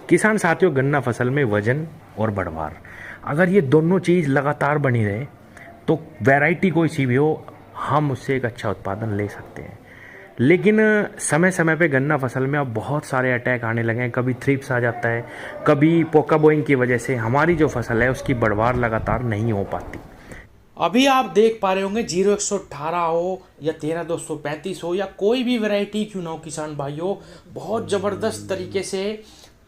किसान साथियों, गन्ना फसल में वजन और बढ़वार, अगर ये दोनों चीज़ लगातार बनी रहे तो वैरायटी कोई सी भी हो, हम उससे एक अच्छा उत्पादन ले सकते हैं। लेकिन समय समय पे गन्ना फसल में अब बहुत सारे अटैक आने लगे हैं। कभी थ्रिप्स आ जाता है, कभी पोका बोइंग की वजह से हमारी जो फसल है उसकी बढ़वार लगातार नहीं हो पाती। अभी आप देख पा रहे होंगे 0118 हो या 13235 हो या कोई भी वैरायटी क्यों ना हो किसान भाइयों, बहुत ज़बरदस्त तरीके से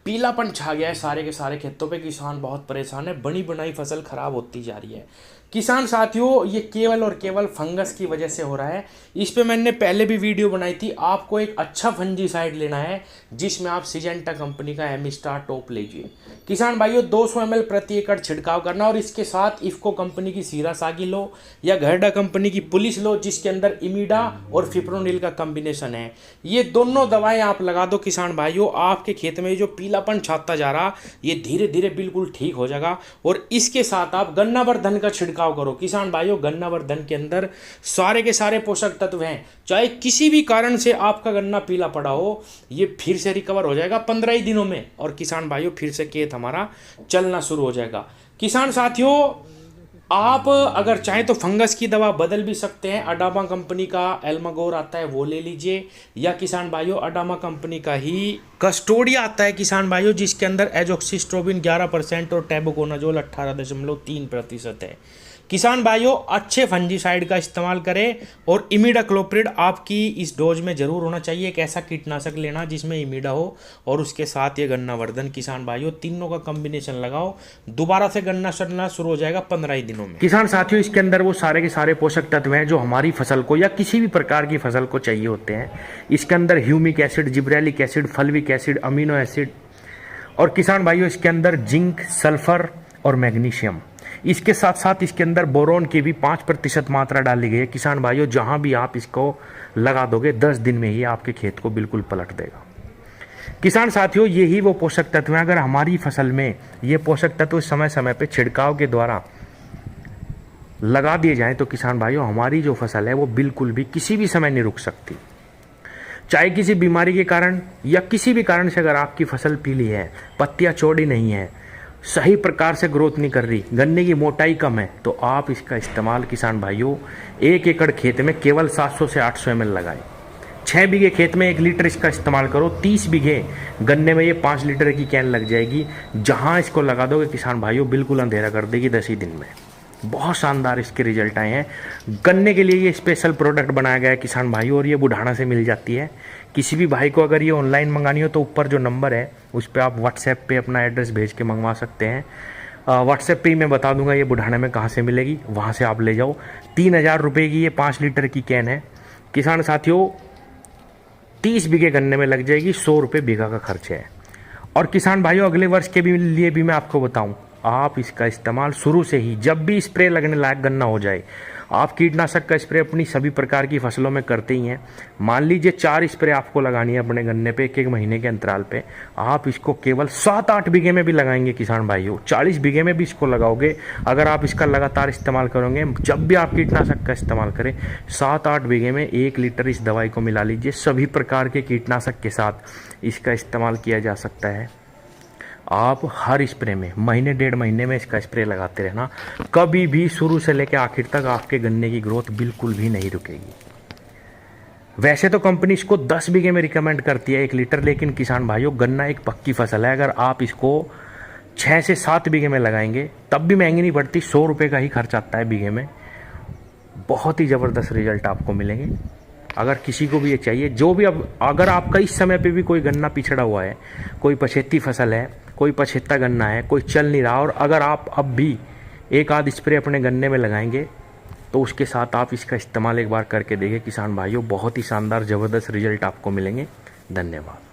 पीलापन छा गया है सारे के सारे खेतों पे। किसान बहुत परेशान है, बनी बनाई फसल खराब होती जा रही है। किसान साथियों, ये केवल और केवल फंगस की वजह से हो रहा है। इस पे मैंने पहले भी वीडियो बनाई थी। आपको एक अच्छा फंजीसाइड लेना है जिसमें आप सिजेंटा कंपनी का एमिस्टार टॉप लीजिए। किसान भाइयों, 200 ml प्रति एकड़ छिड़काव करना और इसके साथ इफ्को कंपनी की सीरा सागी लो या घरडा कंपनी की पुलिस लो, जिसके अंदर इमिडा और फिप्रोनिल का कॉम्बिनेशन है। ये दोनों दवाएं आप लगा दो किसान भाइयों, आपके खेत में जो पीलापन छाता जा रहा ये धीरे धीरे बिल्कुल ठीक हो जाएगा। और इसके साथ आप गन्नावर्धन का छिड़काव करो। किसान भाइयों, गन्नावर्धन के अंदर सारे के सारे पोषक तत्व हैं। चाहे किसी भी कारण से आपका गन्ना पीला पड़ा हो, ये फिर से रिकवर हो जाएगा 15 ही दिनों में, और किसान भाइयों फिर से खेत हमारा चलना शुरू हो जाएगा। किसान साथियों, आप अगर चाहें तो फंगस की दवा बदल भी सकते हैं। अडामा कंपनी का एल्मागोर आता है, वो ले लीजिए, या किसान भाइयों अडामा कंपनी का ही कस्टोडिया आता है किसान भाइयों, जिसके अंदर एजोक्सिस्ट्रोबिन 11% और टेबुकोनाजोल 18.3% है। किसान भाइयों, अच्छे फंजीसाइड का इस्तेमाल करें और इमिडाक्लोप्रिड आपकी इस डोज में जरूर होना चाहिए। एक ऐसा कीटनाशक लेना जिसमें इमिडा हो और उसके साथ ये गन्नावर्धन। किसान भाइयों, तीनों का कॉम्बिनेशन लगाओ, दोबारा से गन्ना चलना शुरू हो जाएगा 15 ही दिनों में। किसान साथियों, इसके अंदर वो सारे के सारे पोषक तत्व हैं जो हमारी फसल को या किसी भी प्रकार की फसल को चाहिए होते हैं। इसके अंदर humic acid, gibberellic acid, fulvic acid, amino acid, और किसान भाइयों इसके अंदर जिंक, सल्फर और मैग्नीशियम। इसके साथ साथ इसके अंदर बोरोन की भी 5% मात्रा डाली गई है। किसान भाइयों, जहां भी आप इसको लगा दोगे 10 दिन में ही आपके खेत को बिल्कुल पलट देगा। किसान साथियों, यही वो पोषक तत्व हैं। अगर हमारी फसल में ये पोषक तत्व समय समय पे छिड़काव के द्वारा लगा दिए जाएं तो किसान भाइयों हमारी जो फसल है वो बिल्कुल भी किसी भी समय नहीं रुक सकती। चाहे किसी बीमारी के कारण या किसी भी कारण से अगर आपकी फसल पीली है, पत्तियां चौड़ी नहीं है, सही प्रकार से ग्रोथ नहीं कर रही, गन्ने की मोटाई कम है, तो आप इसका इस्तेमाल किसान भाइयों 1 एकड़ खेत में केवल 700 से 800 ml लगाएं। 6 बीघे खेत में 1 लीटर इसका इस्तेमाल करो। 30 बीघे गन्ने में ये 5 लीटर की कैन लग जाएगी। जहां इसको लगा दोगे किसान भाइयों बिल्कुल अंधेरा कर देगी 10 ही दिन में। बहुत शानदार इसके रिजल्ट आए हैं। गन्ने के लिए ये स्पेशल प्रोडक्ट बनाया गया है किसान भाइयों, और ये बुढ़ाना से मिल जाती है। किसी भी भाई को अगर ये ऑनलाइन मंगानी हो तो ऊपर जो नंबर है उस पर आप व्हाट्सएप पे अपना एड्रेस भेज के मंगवा सकते हैं। व्हाट्सएप पे ही मैं बता दूंगा ये बुढ़ाने में कहाँ से मिलेगी, वहाँ से आप ले जाओ। 3000 रुपये की ये 5 लीटर की कैन है। किसान साथियों, 30 बीघे गन्ने में लग जाएगी, 100 रुपये बीघा का खर्च है। और किसान भाइयों, अगले वर्ष के भी लिए भी मैं आपको बताऊं, आप इसका इस्तेमाल शुरू से ही, जब भी स्प्रे लगने लायक गन्ना हो जाए, आप कीटनाशक का स्प्रे अपनी सभी प्रकार की फसलों में करते ही हैं। मान लीजिए 4 स्प्रे आपको लगानी है अपने गन्ने पे 1-1 महीने के अंतराल पे। आप इसको केवल 7-8 बीघे में भी लगाएंगे किसान भाइयों, 40 बीघे में भी इसको लगाओगे। अगर आप इसका लगातार इस्तेमाल करोगे, जब भी आप कीटनाशक का इस्तेमाल करें, 7-8 बीघे में 1 लीटर इस दवाई को मिला लीजिए। सभी प्रकार के कीटनाशक के साथ इसका इस्तेमाल किया जा सकता है। आप हर स्प्रे में महीने 1.5 महीने में इसका स्प्रे लगाते रहना। कभी भी शुरू से लेकर आखिर तक आपके गन्ने की ग्रोथ बिल्कुल भी नहीं रुकेगी। वैसे तो कंपनी इसको 10 बीघे में रिकमेंड करती है 1 लीटर, लेकिन किसान भाइयों गन्ना एक पक्की फसल है। अगर आप इसको 6 से 7 बीघे में लगाएंगे तब भी महंगी नहीं पड़ती, 100 रुपये का ही खर्च आता है बीघे में। बहुत ही ज़बरदस्त रिजल्ट आपको मिलेंगे। अगर किसी को भी ये चाहिए, जो भी, अब अगर आपका इस समय पे भी कोई गन्ना पिछड़ा हुआ है, कोई पछेती फसल है, कोई पछेता गन्ना है, कोई चल नहीं रहा, और अगर आप अब भी 1 आध स्प्रे अपने गन्ने में लगाएंगे तो उसके साथ आप इसका इस्तेमाल एक बार करके देखिए किसान भाइयों, बहुत ही शानदार ज़बरदस्त रिजल्ट आपको मिलेंगे। धन्यवाद।